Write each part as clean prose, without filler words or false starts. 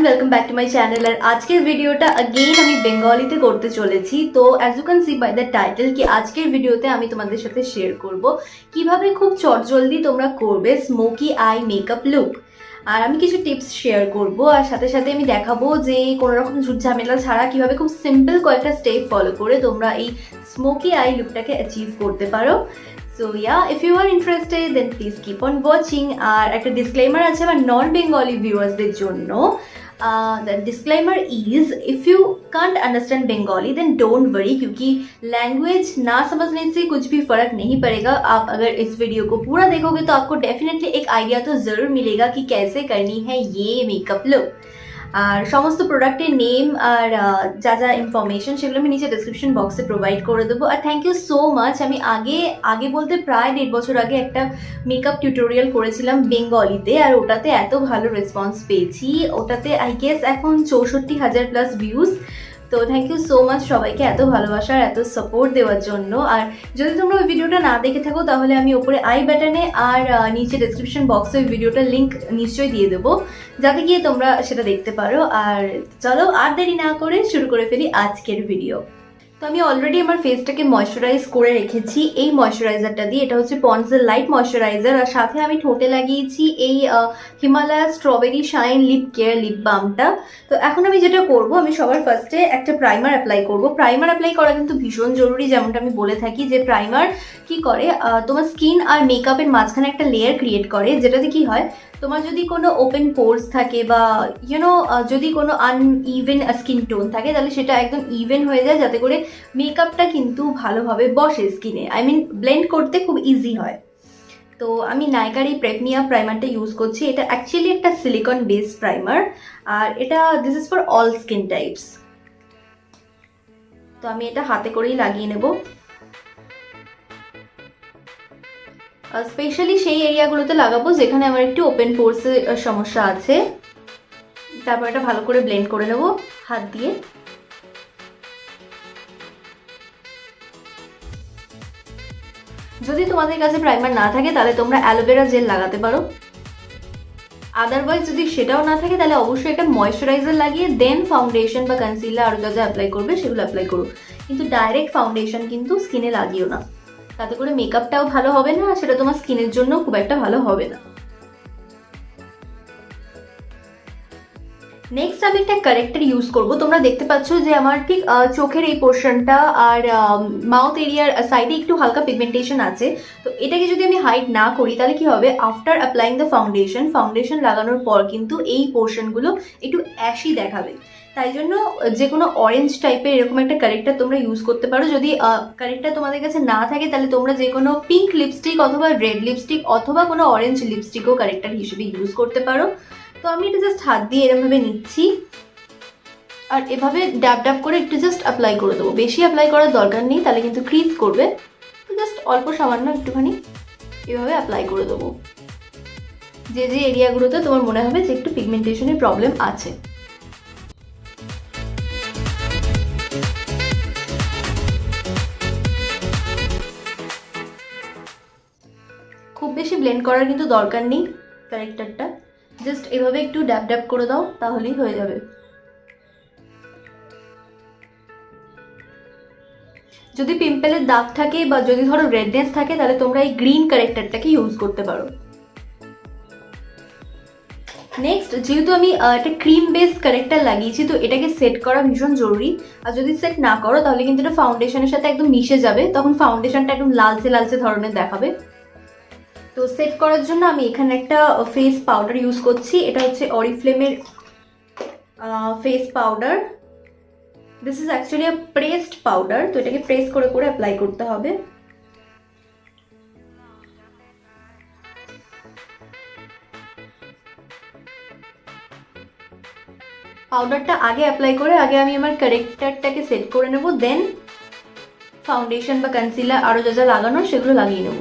Everyone, welcome back to my channel. और आज के ভিডিওটা अगेन আমি বেঙ্গলিতে করতে চলেছি। তো as you can see by the title কি আজকের ভিডিওতে আমি তোমাদের সাথে শেয়ার করব কিভাবে খুব চটজলদি তোমরা করবে স্মোকি আই মেকআপ লুক। আর আমি কিছু টিপস শেয়ার করব, আর সাথে সাথে আমি দেখাবো যে কোনো রকম ঝুট ঝামেলা ছাড়া কিভাবে খুব সিম্পল কয়েকটা স্টেপ ফলো করে তোমরা এই স্মোকি আই লুকটাকে অ্যাচিভ করতে পারো। So yeah, if you are interested then please keep on watching. আর একটা ডিসক্লেমার আছে আমার নন বেঙ্গলি ভিউয়ার্সদের জন্য। The disclaimer is if you can't understand Bengali then don't worry, क्योंकि लैंग्वेज ना समझने से कुछ भी फर्क नहीं पड़ेगा। आप अगर इस वीडियो को पूरा देखोगे तो आपको डेफिनेटली एक आइडिया तो ज़रूर मिलेगा कि कैसे करनी है ये मेकअप लुक। আর সমস্ত প্রোডাক্টের নেম আর যা যা ইনফরমেশন সেগুলো আমি নিচে ডেসক্রিপশন বক্সে প্রোভাইড করে দেবো। আর থ্যাংক ইউ সো মাচ। আমি আগে বলতে প্রায় 1.5 বছর আগে একটা মেকআপ টিউটোরিয়াল করেছিলাম বেঙ্গলিতে, আর ওটাতে এত ভালো রেসপন্স পেয়েছি। ওটাতে আই গেস এখন 64,000 প্লাস ভিউজ। তো থ্যাংক ইউ সো মাচ সবাইকে এত ভালোবাসা আর এত সাপোর্ট দেওয়ার জন্য। আর যদি তোমরা ওই ভিডিওটা না দেখে থাকো তাহলে আমি ওপরে আই বাটনে আর নিচে ডেসক্রিপশন বক্সে ওই ভিডিওটার লিঙ্ক নিশ্চয়ই দিয়ে দেবো, যাতে গিয়ে তোমরা সেটা দেখতে পারো। আর চলো আর দেরি না করে শুরু করে ফেলি আজকের ভিডিও। তো আমি অলরেডি আমার ফেসটাকে ময়শ্চারাইজ করে রেখেছি এই ময়শ্চারাইজারটা দিয়ে। এটা হচ্ছে পন্ডসের লাইট ময়শ্চারাইজার, আর সাথে আমি ঠোঁটে লাগিয়েছি এই Himalaya strawberry shine lip care lip বামটা। তো এখন আমি যেটা করব, আমি সবার ফার্স্টে একটা প্রাইমার অ্যাপ্লাই করব। প্রাইমার অ্যাপ্লাই করা কিন্তু ভীষণ জরুরি, যেমনটা আমি বলে থাকি যে প্রাইমার কি করে তোমার স্কিন আর মেকআপের মাঝখানে একটা লেয়ার ক্রিয়েট করে, যেটাতে কি হয় তোমার যদি কোনো ওপেন পোর্স থাকে বা যদি কোনো আনইভেন স্কিন টোন থাকে তাহলে সেটা একদম ইভেন হয়ে যায়, যাতে করে মেকআপটা কিন্তু ভালোভাবে বসে স্কিনে, আই মিন ব্লেন্ড করতে খুব ইজি হয়। তো আমি নাইকার এই প্রেপমিয়া প্রাইমারটা ইউজ করছি। এটা অ্যাকচুয়ালি একটা সিলিকন বেসড প্রাইমার, আর এটা this is for all skin types. তো আমি এটা হাতে করেই লাগিয়ে নেব, স্পেশালি সেই এরিয়াগুলোতে লাগাবো যেখানে আমার একটু ওপেন পোর্সের সমস্যা আছে। তারপর এটা ভালো করে ব্লেন্ড করে নেব হাত দিয়ে। যদি তোমাদের কাছে প্রাইমার না থাকে তাহলে তোমরা অ্যালোভেরা জেল লাগাতে পারো। আদারওয়াইজ যদি সেটাও না থাকে তাহলে অবশ্যই একটা ময়শ্চারাইজার লাগিয়ে দেন ফাউন্ডেশন বা কনসিলার আরও যা যা অ্যাপ্লাই করবে সেগুলো অ্যাপ্লাই করো। কিন্তু ডাইরেক্ট ফাউন্ডেশন কিন্তু স্কিনে লাগিও না, তাতে করে মেকআপটাও ভালো হবে না, সেটা তোমার স্কিনের জন্য খুব একটা ভালো হবে না। নেক্সট আমি একটা কারেক্টার ইউজ করব। তোমরা দেখতে পাচ্ছ যে আমার ঠিক চোখের এই পোর্শনটা আর মাউথ এরিয়ার সাইডে একটু হালকা পিগমেন্টেশন আছে। তো এটাকে যদি আমি হাইড না করি তাহলে কি হবে, আফটার অ্যাপ্লাইং দ্য ফাউন্ডেশন লাগানোর পর কিন্তু এই পোর্শনগুলো একটু অ্যাশি দেখাবে। তাই জন্য যে কোনো অরেঞ্জ টাইপের এরকম একটা কারেক্টার তোমরা ইউজ করতে পারো। যদি কারেক্টার তোমাদের কাছে না থাকে তাহলে তোমরা যে কোনো পিঙ্ক লিপস্টিক অথবা রেড লিপস্টিক অথবা কোনো অরেঞ্জ লিপস্টিকও কারেক্টার হিসেবে ইউজ করতে পারো। তো আমি এটা জাস্ট হাত দিয়ে এরমভাবে নিচ্ছি, আর এভাবে ড্যাব ড্যাব করে একটু জাস্ট অ্যাপ্লাই করে দেবো। বেশি অ্যাপ্লাই করার দরকার নেই, তাহলে কিন্তু ক্রিজ করবে। তো জাস্ট অল্প সামান্য একটুখানি এভাবে অ্যাপ্লাই করে দেবো যে যে এরিয়াগুলোতে তোমার মনে হবে যে একটু পিগমেন্টেশনের প্রবলেম আছে। খুব বেশি ব্লেন্ড করার কিন্তু দরকার নেই কারেক্টারটা, জাস্ট এভাবে একটু ড্যাব ড্যাব করে দাও তাহলেই হয়ে যাবে। যদি পিম্পলের দাগ থাকে বা যদি ধরো রেডনেস থাকে তাহলে তোমরা এই গ্রিন কারেক্টারটাকে ইউজ করতে পারো। নেক্সট, যেহেতু আমি একটা ক্রিম বেস কারেক্টার লাগিয়েছি তো এটাকে সেট করা ভীষণ জরুরি। আর যদি সেট না করো তাহলে কিন্তু এটা ফাউন্ডেশনের সাথে একদম মিশে যাবে, তখন ফাউন্ডেশনটা একদম লালচে লালচে ধরনের দেখাবে। তো সেট করার জন্য আমি এখানে একটা ফেস পাউডার ইউজ করছি। এটা হচ্ছে অরিফ্লেমের face powder. This is actually a pressed powder. তো এটাকে প্রেস করে করে অ্যাপ্লাই করতে হবে। পাউডারটা আগে অ্যাপ্লাই করে আগে আমি আমার কারেক্টারটাকে সেট করে নেব, দেন ফাউন্ডেশন বা কনসিলার আরও যা যা লাগানোর সেগুলো লাগিয়ে নেব।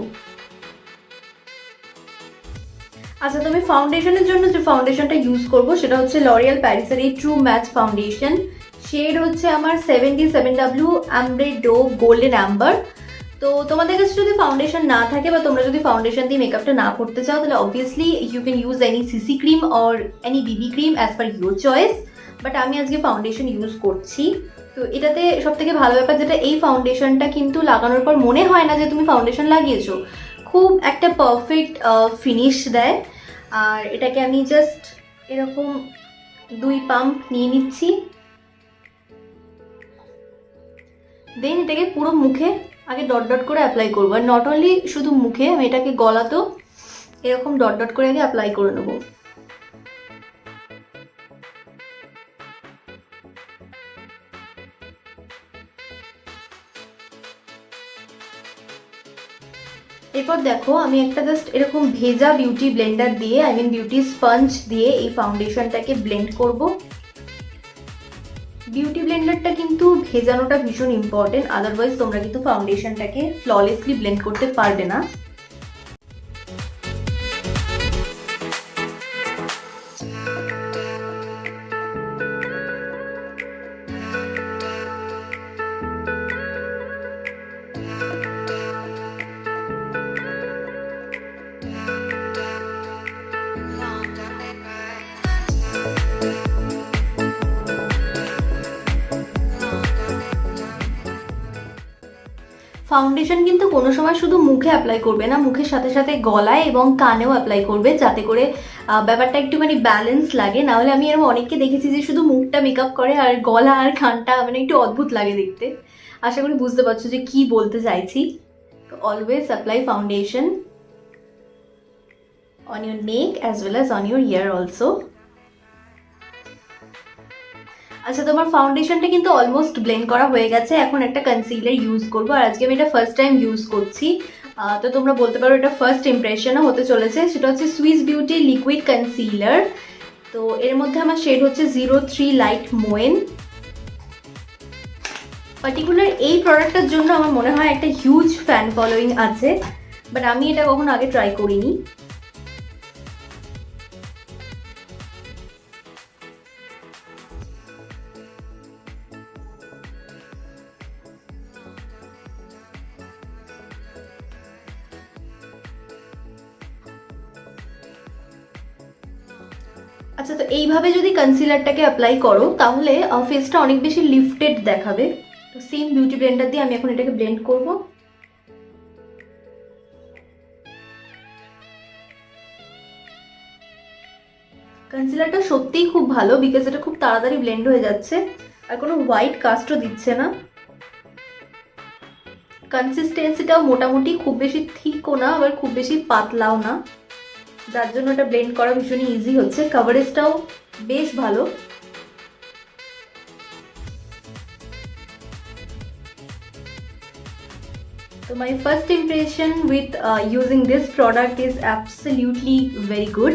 আচ্ছা, তো আমি ফাউন্ডেশনের জন্য যে ফাউন্ডেশনটা ইউজ করব সেটা হচ্ছে লরিয়াল প্যারিসের এই ট্রু ম্যাচ ফাউন্ডেশন। শেড হচ্ছে আমার 77W আমব্রে ডো গোল্ডেন অ্যাম্বার। তো তোমাদের কাছে যদি ফাউন্ডেশন না থাকে বা তোমরা যদি ফাউন্ডেশন দিয়ে মেকআপটা না করতে চাও, তাহলে obviously you can use any CC cream or any BB cream as per your choice. But আমি আজকে ফাউন্ডেশন ইউজ করছি। তো এটাতে সব থেকে ভালো ব্যাপার যেটা, এই ফাউন্ডেশনটা কিন্তু লাগানোর পর মনে হয় না যে তুমি ফাউন্ডেশন লাগিয়েছো, খুব একটা পারফেক্ট ফিনিশ দেয়। আর এটাকে আমি জাস্ট এরকম 2 পাম্প নিয়ে নিচ্ছি, দেন এটাকে পুরো মুখে আগে ডট ডট করে অ্যাপ্লাই করবো। আর নট অনলি শুধু মুখে, আমি এটাকে গলাতেও এরকম ডট ডট করে আগে অ্যাপ্লাই করে নেবো। এরপর দেখো আমি একটা জাস্ট এরকম ভেজা বিউটি ব্লেন্ডার দিয়ে, আই মিন বিউটি স্পঞ্জ দিয়ে এই ফাউন্ডেশনটাকে ব্লেন্ড করব। বিউটি ব্লেন্ডারটা কিন্তু ভেজানোটা ভীষণ ইম্পর্টেন্ট, আদারওয়াইজ তোমরা কিন্তু ফাউন্ডেশনটাকে ফ্ললেসলি ব্লেন্ড করতে পারবে না। ফাউন্ডেশন কিন্তু কোনো সময় শুধু মুখে অ্যাপ্লাই করবে না, মুখের সাথে সাথে গলায় এবং কানেও অ্যাপ্লাই করবে, যাতে করে ব্যাপারটা একটুখানি ব্যালেন্স লাগে। নাহলে আমি এরকম অনেককে দেখেছি যে শুধু মুখটা মেকআপ করে আর গলা আর কানটা মানে একটু অদ্ভুত লাগে দেখতে। আশা করি বুঝতে পারছো যে কি বলতে চাইছি। তো always apply foundation on your neck as well as on your year also. আচ্ছা, তোমার ফাউন্ডেশনটা কিন্তু অলমোস্ট ব্লেন্ড করা হয়ে গেছে। এখন একটা কনসিলার ইউজ করবো, আর আজকে আমি এটা ফার্স্ট টাইম ইউজ করছি। তো তোমরা বলতে পারো এটা ফার্স্ট ইমপ্রেশনও হতে চলেছে। সেটা হচ্ছে সুইস বিউটি লিকুইড কনসিলার। তো এর মধ্যে আমার শেড হচ্ছে 03 লাইট মোয়েন। পার্টিকুলার এই প্রোডাক্টটার জন্য আমার মনে হয় একটা হিউজ ফ্যান ফলোয়িং আছে, বাট আমি এটা কখনো আগে ট্রাই করিনি। আচ্ছা, তো এইভাবে যদি কনসিলারটাকে অ্যাপ্লাই করো তাহলে ফেসটা অনেক বেশি লিফটেড দেখাবে। তো সেম বিউটি ব্লেন্ডার দিয়ে আমি এখন এটাকে ব্লেন্ড করব। কনসিলারটা সত্যিই খুব ভালো, বিকজ এটা খুব তাড়াতাড়ি ব্লেন্ড হয়ে যাচ্ছে আর কোনো হোয়াইট কাস্টও দিচ্ছে না। কনসিস্টেন্সিটাও মোটামুটি, খুব বেশি থিকও না আবার খুব বেশি পাতলাও না, যার জন্য এটা ব্লেন্ড করা ভীষণই ইজি হচ্ছে। কভারেজটাও বেশ ভালো। So my first impression with using this product is absolutely very good.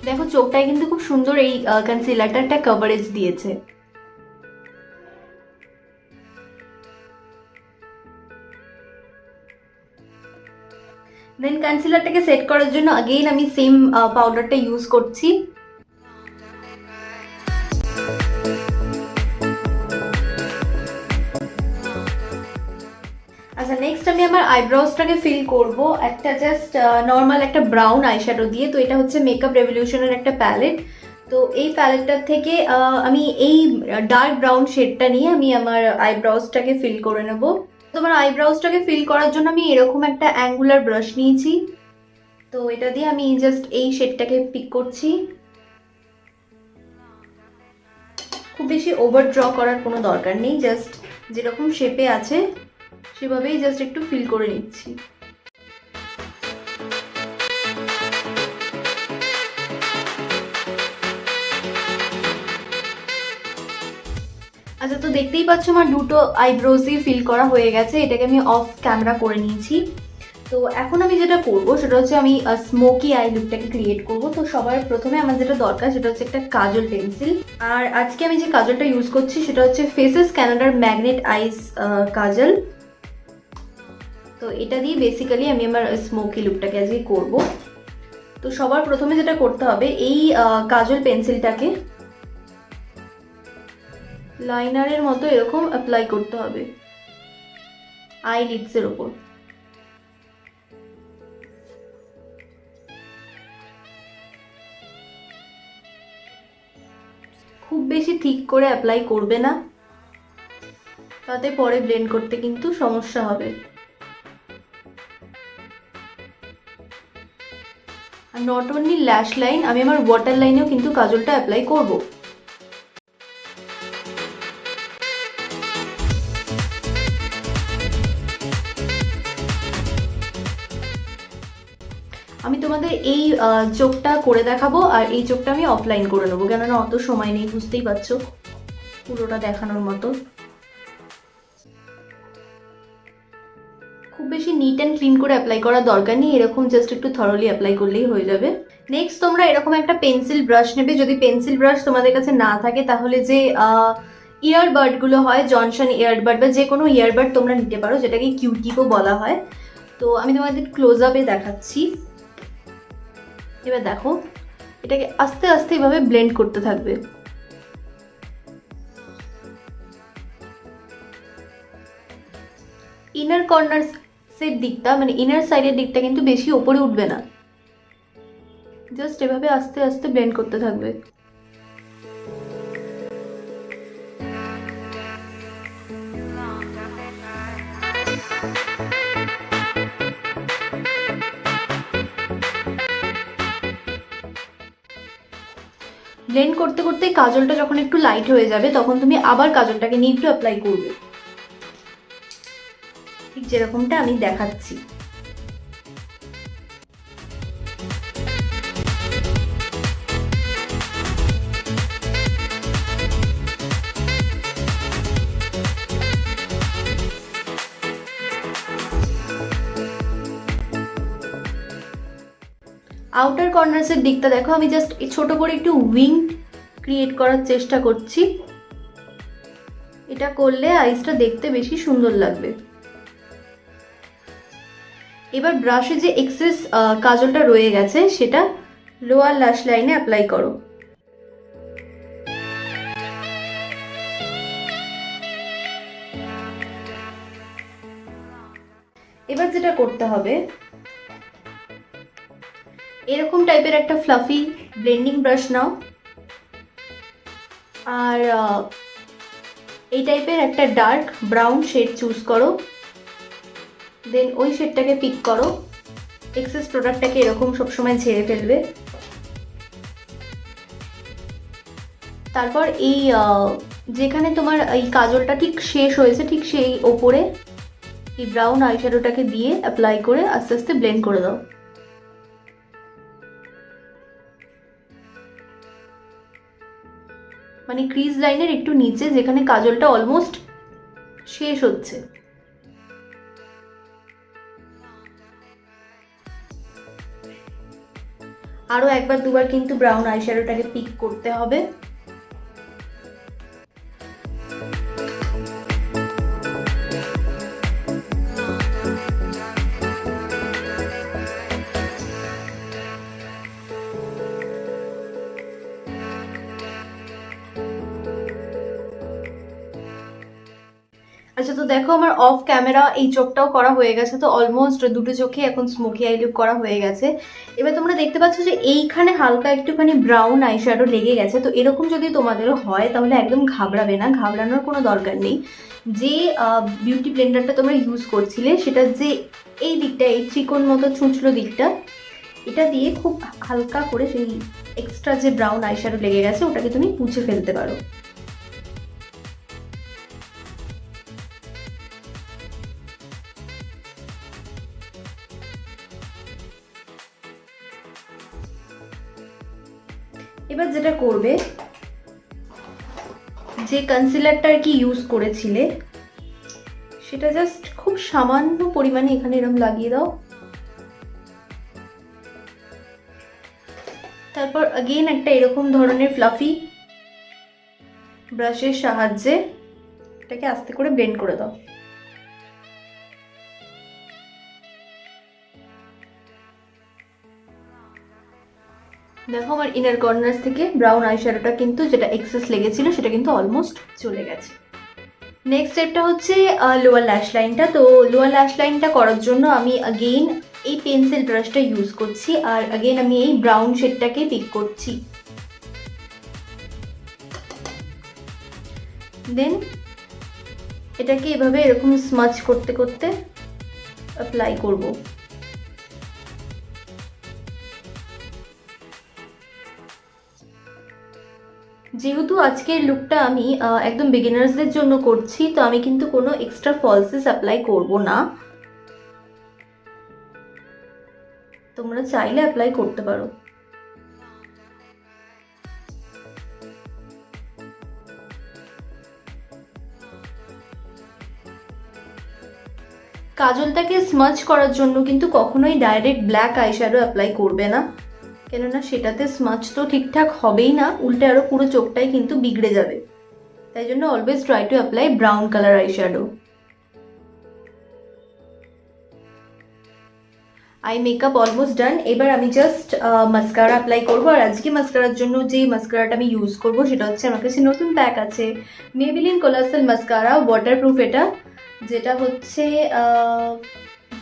দেখো চোখটায় কিন্তু খুব সুন্দর এই কনসিলারটা একটা কভারেজ দিয়েছে। দেন কনসিলারটাকে সেট করার জন্য अगेन আমি সেম পাউডারটা ইউজ করছি। আচ্ছা, নেক্সট আমি আমার আইব্রোজটাকে ফিল করব একটা জাস্ট নর্মাল একটা ব্রাউন আইশ্যাডো দিয়ে। তো এটা হচ্ছে মেকআপ রেভলিউশনের একটা প্যালেট। তো এই প্যালেটটার থেকে আমি এই ডার্ক ব্রাউন শেডটা নিয়ে আমি আমার আইব্রোজটাকে ফিল করে নেব। তোমার আইব্রোজটাকে ফিল করার জন্য আমি এরকম একটা অ্যাঙ্গুলার ব্রাশ নিয়েছি। তো এটা দিয়ে আমি জাস্ট এই শেডটাকে পিক করছি। খুব বেশি ওভার ড্র করার কোনো দরকার নেই, জাস্ট যেরকম শেপে আছে সেভাবেই জাস্ট একটু ফিল করে নিচ্ছি। আচ্ছা, তো দেখতেই পাচ্ছ আমার দুটো আইব্রোজই ফিল করা হয়ে গেছে। এটাকে আমি অফ ক্যামেরা করে নিয়েছি। তো এখন আমি যেটা করব সেটা হচ্ছে আমি স্মোকি আই লুকটাকে ক্রিয়েট করব। তো সবার প্রথমে আমার যেটা দরকার সেটা হচ্ছে একটা কাজল পেন্সিল। আর আজকে আমি যে কাজলটা ইউজ করছি সেটা হচ্ছে ফেসেস ক্যানাডার ম্যাগনেট আইস কাজল। তো এটা দিয়ে বেসিক্যালি আমি আমার স্মোকি লুকটাকে আজকে করব। তো সবার প্রথমে যেটা করতে হবে, এই কাজল পেন্সিলটাকে লাইনারের মতো এরকম অ্যাপ্লাই করতে হবে আইলিডসের ওপর। খুব বেশি ঠিক করে অ্যাপ্লাই করবে না, তাতে পরে ব্লেন্ড করতে কিন্তু সমস্যা হবে। আর নট অনলি ল্যাশ লাইন, আমি আমার ওয়াটার লাইনেও কিন্তু কাজলটা অ্যাপ্লাই করব। আমি তোমাদের এই চোখটা করে দেখাবো, আর এই চোখটা আমি অফলাইন করে নেবো, কেননা অত সময় নেই, বুঝতেই পারছো পুরোটা দেখানোর মতো। খুব বেশি নিট অ্যান্ড ক্লিন করে অ্যাপ্লাই করার দরকার নেই, এরকম জাস্ট একটু থরলি অ্যাপ্লাই করলেই হয়ে যাবে। নেক্সট তোমরা এরকম একটা পেন্সিল ব্রাশ নেবে। যদি পেন্সিল ব্রাশ তোমাদের কাছে না থাকে তাহলে যে ইয়ারবাডগুলো হয়, জনসন ইয়ারবাড বা যে কোনো ইয়ারবাড তোমরা নিতে পারো, যেটাকে কিউটিপও বলা হয়। তো আমি তোমাদের ক্লোজ আপে দেখাচ্ছি। এবার দেখো, এটাকে আস্তে আস্তে এভাবে ব্লেন্ড করতে থাকবে। ইনার কর্নার্সের দিকটা, মানে ইনার সাইডের দিকটা কিন্তু বেশি ওপরে উঠবে না, জাস্ট এভাবে আস্তে আস্তে ব্লেন্ড করতে থাকবে। ব্লেন্ড করতে করতে কাজলটা যখন একটু লাইট হয়ে যাবে তখন তুমি আবার কাজলটাকে নিয়ে একটু অ্যাপ্লাই করবে, ঠিক যেরকমটা আমি দেখাচ্ছি। আউটার কর্নার্সের দিকটা দেখো, আমি জাস্ট ছোট করে একটু উইং ক্রিয়েট করার চেষ্টা করছি। এটা করলে আইসটা দেখতে বেশি সুন্দর লাগবে। এবার ব্রাশে যে এক্সেস কাজলটা রয়ে গেছে সেটা লোয়ার ল্যাশ লাইনে অ্যাপ্লাই করো। এবার যেটা করতে হবে, এরকম টাইপের একটা ফ্লাফি ব্লেন্ডিং ব্রাশ নাও, আর এই টাইপের একটা ডার্ক ব্রাউন শেড চুজ করো, দেন ওই শেডটাকে পিক করো। এক্সেস প্রোডাক্টটাকে এরকম সবসময় ঝেড়ে ফেলবে। তারপর এই যেখানে তোমার এই কাজলটা ঠিক শেষ হয়েছে, ঠিক সেই ওপরে এই ব্রাউন আইশ্যাডোটাকে দিয়ে অ্যাপ্লাই করে আস্তে আস্তে ব্লেন্ড করে দাও। মানে ক্রিজ লাইনের একটু নিচে, যেখানে কাজলটা অলমোস্ট শেষ হচ্ছে। আরো একবার দুবার কিন্তু ব্রাউন আইশ্যাডোটাকে পিক করতে হবে। আচ্ছা, তো দেখো আমার অফ ক্যামেরা এই চোখটাও করা হয়ে গেছে, তো অলমোস্ট দুটো চোখে এখন স্মোকি আই লুক করা হয়ে গেছে। এবার তোমরা দেখতে পাচ্ছ যে এইখানে হালকা একটুখানি ব্রাউন আইশ্যাডো লেগে গেছে। তো এরকম যদি তোমাদেরও হয় তাহলে একদম ঘাবড়াবে না, ঘাবড়ানোর কোনো দরকার নেই। যে বিউটি ব্লেন্ডারটা তোমরা ইউজ করছিলে সেটার যে এই দিকটা, এই ত্রিকোণ মতো ছুঁচলো দিকটা, এটা দিয়ে খুব হালকা করে সেই এক্সট্রা যে ব্রাউন আইশ্যাডো লেগে গেছে ওটাকে তুমি মুছে ফেলতে পারো। এবার যেটা করবে, যে কনসিলারটা আর কি ইউজ করেছিলে সেটা জাস্ট খুব সামান্য পরিমাণে এখানে এরকম লাগিয়ে দাও। তারপর अगेन একটা এরকম ধরনের ফ্লাফি ব্রাশের সাহায্যে এটাকে আস্তে করে ব্লেন্ড করে দাও। দেখো আমার ইনার কর্নার থেকে ব্রাউন আইশ্যাডোটা কিন্তু যেটা এক্সেস লেগেছিল সেটা কিন্তু অলমোস্ট চলে গেছে। নেক্সট স্টেপটা হচ্ছে লোয়ার ল্যাশ লাইনটা। তো লোয়ার ল্যাশ লাইনটা করার জন্য আমি আগেইন এই পেন্সিল ব্রাশটা ইউজ করছি, আর আগেইন আমি এই ব্রাউন শেডটাকে পিক করছি। দেন এটাকে এভাবে এরকম স্মাচ করতে করতে অ্যাপ্লাই করব। যেহেতু আজকের লুকটা আমি একদম বিগিনার্সদের জন্য করছি, তো আমি কিন্তু কোনো এক্সট্রা ফলসেস অ্যাপ্লাই করব না। তোমরা চাইলে অ্যাপ্লাই করতে পারো। কাজলটাকে স্মাচ করার জন্য কিন্তু কখনোই ডাইরেক্ট ব্ল্যাক আইশ্যাডো অ্যাপ্লাই করবে না, কেননা সেটাতে স্মাচ তো ঠিকঠাক হবেই না, উল্টে আরও পুরো চোখটাই কিন্তু বিগড়ে যাবে। তাই জন্য always try to apply brown colour eyeshadow. Eye makeup almost done. এবার আমি জাস্ট মাস্কারা অ্যাপ্লাই করবো। আর আজকে মাস্কারার জন্য যে মাস্কারাটা আমি ইউজ করবো সেটা হচ্ছে, আমার কাছে নতুন প্যাক আছে মেবিলিন কোলাসেল মাস্কারা ওয়াটারপ্রুফ, এটা যেটা হচ্ছে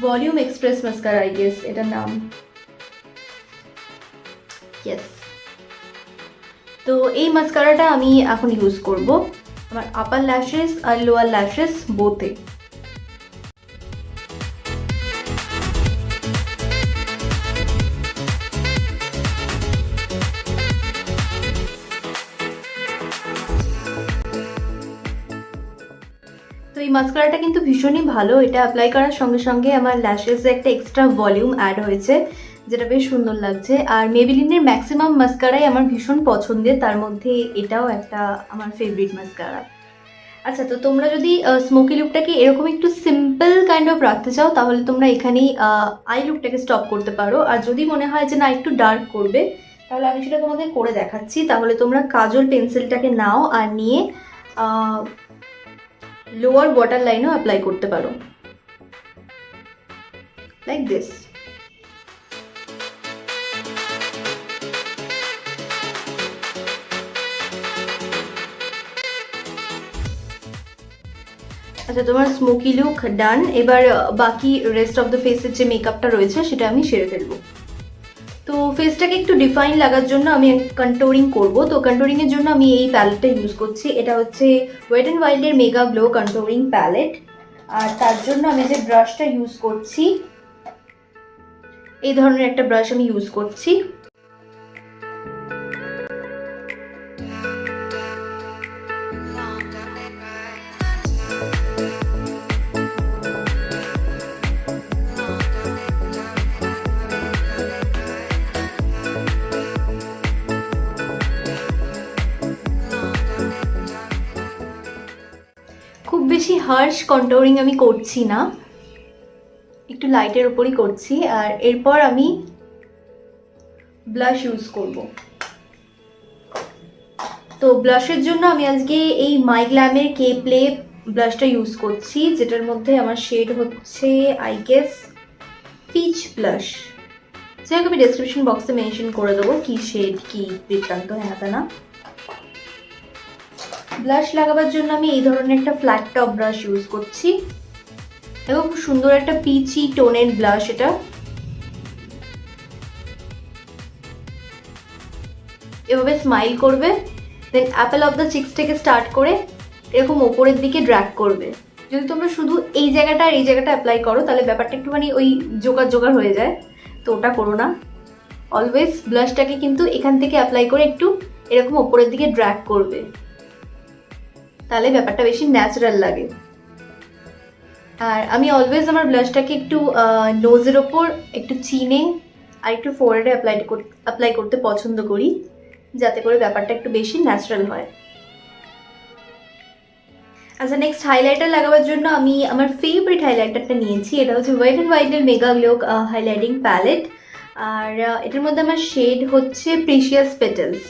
volume express mascara, I guess এটার নাম। ইয়েস, তো এই মাস্কারাটা আমি এখন ইউজ করব আমার আপার ল্যাশেস আর লোয়ার ল্যাশেস বোথে। তো এই মাস্কারাটা কিন্তু ভীষণই ভালো, এটা অ্যাপ্লাই করার সঙ্গে সঙ্গে আমার ল্যাশেসে একটা এক্সট্রা ভলিউম অ্যাড হয়েছে, যেটা বেশ সুন্দর লাগছে। আর মেবিলিনের ম্যাক্সিমাম মাস্কারাই আমার ভীষণ পছন্দের, তার মধ্যে এটাও একটা আমার ফেভারিট মাস্কারা। আচ্ছা, তো তোমরা যদি স্মোকি লুকটাকে এরকম একটু সিম্পল কাইন্ড অফ রাখতে চাও, তাহলে তোমরা এখানেই আই লুকটাকে স্টপ করতে পারো। আর যদি মনে হয় যে না একটু ডার্ক করবে, তাহলে আমি সেটা তোমাদের করে দেখাচ্ছি। তাহলে তোমরা কাজল পেন্সিলটাকে নাও আর নিয়ে লোয়ার ওয়াটার লাইনও অ্যাপ্লাই করতে পারো, লাইক দিস। আচ্ছা, তোমার স্মোকি লুক ডান। এবার বাকি রেস্ট অফ দ্য ফেসের যে মেকআপটা রয়েছে সেটা আমি সেরে ফেলবো। তো ফেসটাকে একটু ডিফাইন লাগার জন্য আমি কন্ট্যুরিং করব। তো কন্ট্যুরিংয়ের জন্য আমি এই প্যালেটটা ইউজ করছি, এটা হচ্ছে ওয়েট অ্যান্ড ওয়াইল্ডের মেগা গ্লো কন্ট্যুরিং প্যালেট। আর তার জন্য আমি যে ব্রাশটা ইউজ করছি, এই ধরনের একটা ব্রাশ আমি ইউজ করছি। খুব বেশি হার্শ কন্ট্যুরিং আমি করছি না, একটু লাইটের উপরই করছি। আর এরপর আমি ব্লাশ ইউজ করব। তো ব্লাশের জন্য আমি আজকে এই মাই গ্ল্যামের কে প্লে ব্লাশটা ইউজ করছি, যেটার মধ্যে আমার শেড হচ্ছে আই গেস পিচ ব্লাশ। যাই হোক, আমি ডেসক্রিপশন বক্সে মেনশন করে দেবো কি শেড কি বৃত্তান্ত, হ্যাঁ তা না। ব্লাশ লাগাবার জন্য আমি এই ধরনের একটা ফ্ল্যাট টপ ব্রাশ ইউজ করছি, এবং খুব সুন্দর একটা পিচি টোনের ব্লাশ এটা। এভাবে স্মাইল করবে, দেন অ্যাপেল অফ দ্য চিক্সটাকে স্টার্ট করে এরকম ওপরের দিকে ড্র্যাগ করবে। যদি তোমরা শুধু এই জায়গাটা আর এই জায়গাটা অ্যাপ্লাই করো, তাহলে ব্যাপারটা একটুখানি ওই জোগাড় জোগাড় হয়ে যায়, তো ওটা করো না। অলওয়েজ ব্লাশটাকে কিন্তু এখান থেকে অ্যাপ্লাই করে একটু এরকম ওপরের দিকে ড্র্যাগ করবে, তাহলে ব্যাপারটা বেশি ন্যাচারাল লাগে। আর আমি অলওয়েজ আমার ব্লাশটাকে একটু নোজের ওপর, একটু চিনে আর একটু ফোরহেডে অ্যাপ্লাই করতে পছন্দ করি, যাতে করে ব্যাপারটা একটু বেশি ন্যাচারাল হয়। আচ্ছা, নেক্সট হাইলাইটার লাগাবার জন্য আমি আমার ফেভারিট হাইলাইটারটা নিয়েছি, এটা হচ্ছে ওয়েট অ্যান্ড ওয়াইল্ডের মেগা গ্লো হাইলাইটিং প্যালেট। আর এটার মধ্যে আমার শেড হচ্ছে প্রিশিয়াস পেটেলস।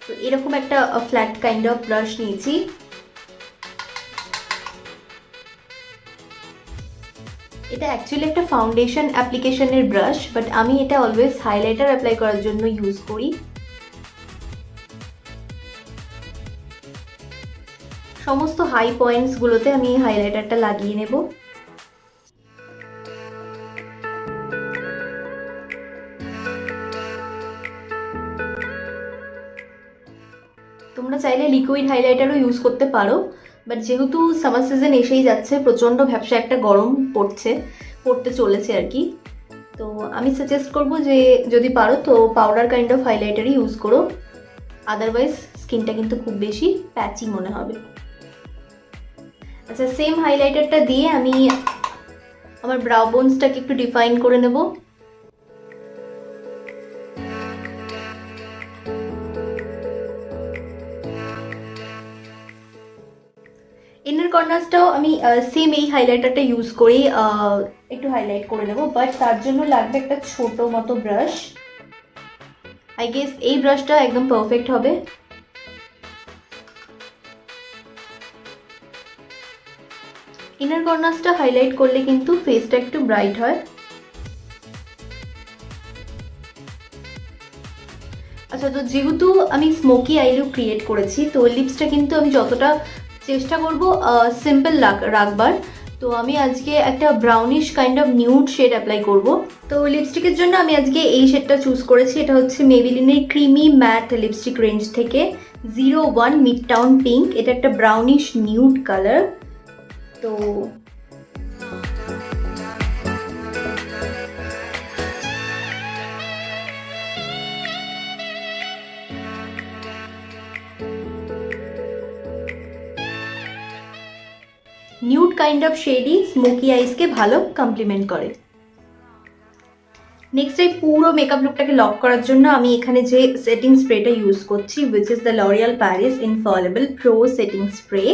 তো এরকম একটা ফ্ল্যাট কাইন্ড অফ ব্রাশ নিয়েছি। এটা অ্যাকচুয়ালি একটা ফাউন্ডেশন অ্যাপ্লিকেশনের ব্রাশ, বাট আমি এটা অলওয়েজ হাইলাইটার অ্যাপ্লাই করার জন্য ইউজ করি। সমস্ত হাই পয়েন্টসগুলোতে আমি এই হাইলাইটারটা লাগিয়ে নেব। তোমরা চাইলে লিকুইড হাইলাইটারও ইউজ করতে পারো, বাট যেহেতু সামার সিজন এসেই যাচ্ছে, প্রচণ্ড ভ্যাপসা একটা গরম পড়তে চলেছে আর কি, তো আমি সাজেস্ট করব যে যদি পারো তো পাউডার কাইন্ড অফ হাইলাইটারই ইউজ করো, আদারওয়াইজ স্কিনটা কিন্তু খুব বেশি প্যাচি মনে হবে। আচ্ছা, সেম হাইলাইটারটা দিয়ে আমি আমার ব্রাউ বোনসটাকে একটু ডিফাইন করে নেব। ইনার কর্নার্সটাও আমি সেম এই হাইলাইটারটা ইউজ করি একটু হাইলাইট করে নেব, বাট তার জন্য লাগবে একটা ছোট মতো ব্রাশ। আই গেস এই ব্রাশটা একদম পারফেক্ট হবে। ইনার কর্নার্সটা হাইলাইট করলে কিন্তু ফেসটা একটু ব্রাইট হয়। আচ্ছা, তো যেহেতু আমি স্মোকি আই লুক ক্রিয়েট করেছি, তো লিপসটা কিন্তু আমি যতটা চেষ্টা করব সিম্পল রাখবার। তো আমি আজকে একটা brownish kind of nude shade apply করব। তো লিপস্টিকের জন্য আমি আজকে এই শেডটা চুজ করেছি। এটা হচ্ছে মেবিলিনের ক্রিমি ম্যাট লিপস্টিক রেঞ্জ থেকে 01 মিড টাউন পিঙ্ক। এটা একটা ব্রাউনিশ নিউড কালার। তো নিউড কাইন্ড অফ শেডই স্মোকি আইসকে ভালো কমপ্লিমেন্ট করে। নেক্সট এই পুরো মেকআপ লুকটাকে লক করার জন্য আমি এখানে যে সেটিং স্প্রেটা ইউজ করছি, which is the L'Oreal Paris infallible pro setting spray.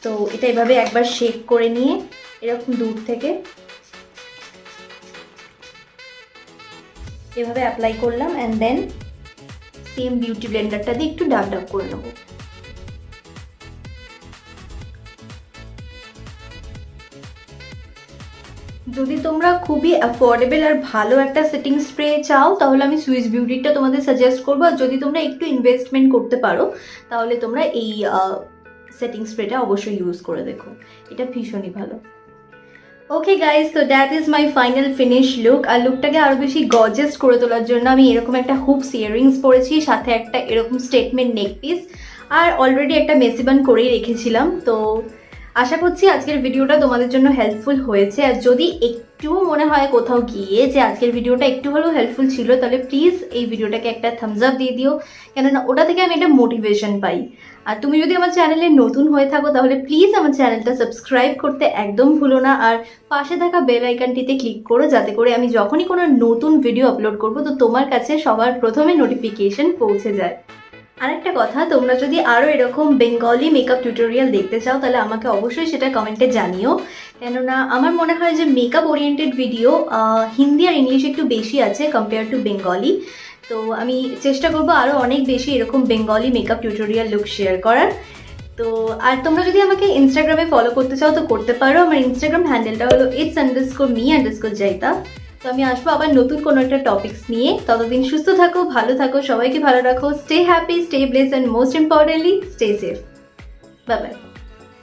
তো এটা এভাবে একবার শেক করে নিয়ে এরকম দূর থেকে এভাবে অ্যাপ্লাই করলাম, অ্যান্ড দেন সেম বিউটি ব্লেন্ডারটা দিয়ে একটু ডাব ডাব করে নেবো। যদি তোমরা খুবই অ্যাফোর্ডেবল আর ভালো একটা সেটিং স্প্রে চাও, তাহলে আমি সুইস বিউটিটা তোমাদের সাজেস্ট করবো। আর যদি তোমরা একটু ইনভেস্টমেন্ট করতে পারো, তাহলে তোমরা এই সেটিং স্প্রেটা অবশ্যই ইউজ করে দেখো, এটা ভীষণই ভালো। ওকে গাইজ, তো that is my final finish look. আর লুকটাকে আরও বেশি গর্জিয়াস করে তোলার জন্য আমি এরকম একটা হুপস ইয়াররিংস পরেছি, সাথে একটা এরকম স্টেটমেন্ট নেক পিস, আর অলরেডি একটা মেসিবান করেই রেখেছিলাম। তো আশা করছি আজকের ভিডিওটা তোমাদের জন্য হেল্পফুল হয়েছে। আর যদি একটুও মনে হয় কোথাও গিয়ে যে আজকের ভিডিওটা একটু হলেও হেল্পফুল ছিল, তাহলে প্লিজ এই ভিডিওটাকে একটা থামস আপ দিয়ে দিও, কেননা ওটা থেকে আমি একটা মোটিভেশন পাই। আর তুমি যদি আমার চ্যানেলে নতুন হয়ে থাকো, তাহলে প্লিজ আমার চ্যানেলটা সাবস্ক্রাইব করতে একদম ভুলো না, আর পাশে থাকা বেল আইকনটিতে ক্লিক করো, যাতে করে আমি যখনই কোনো নতুন ভিডিও আপলোড করবো, তো তোমার কাছে সবার প্রথমে নোটিফিকেশন পৌঁছে যায়। আরেকটা কথা, তোমরা যদি আরও এরকম বেঙ্গলি মেকআপ টিউটোরিয়াল দেখতে চাও, তাহলে আমাকে অবশ্যই সেটা কমেন্টে জানিও, কেননা আমার মনে হয় যে মেকআপ ওরিয়েন্টেড ভিডিও হিন্দি আর ইংলিশ একটু বেশি আছে কম্পেয়ার টু বেঙ্গলি। তো আমি চেষ্টা করবো আরও অনেক বেশি এরকম Bengali makeup tutorial look share করার। তো আর তোমরা যদি আমাকে ইনস্টাগ্রামে ফলো করতে চাও তো করতে পারো। আমার ইনস্টাগ্রাম হ্যান্ডেলটা হলো its_me_jaita। তো আমি আসবো আবার নতুন কোনো একটা টপিকস নিয়ে। ততদিন সুস্থ থাকো, ভালো থাকো, সবাইকে ভালো রাখো, stay happy, stay blessed, and most importantly stay safe. Bye bye.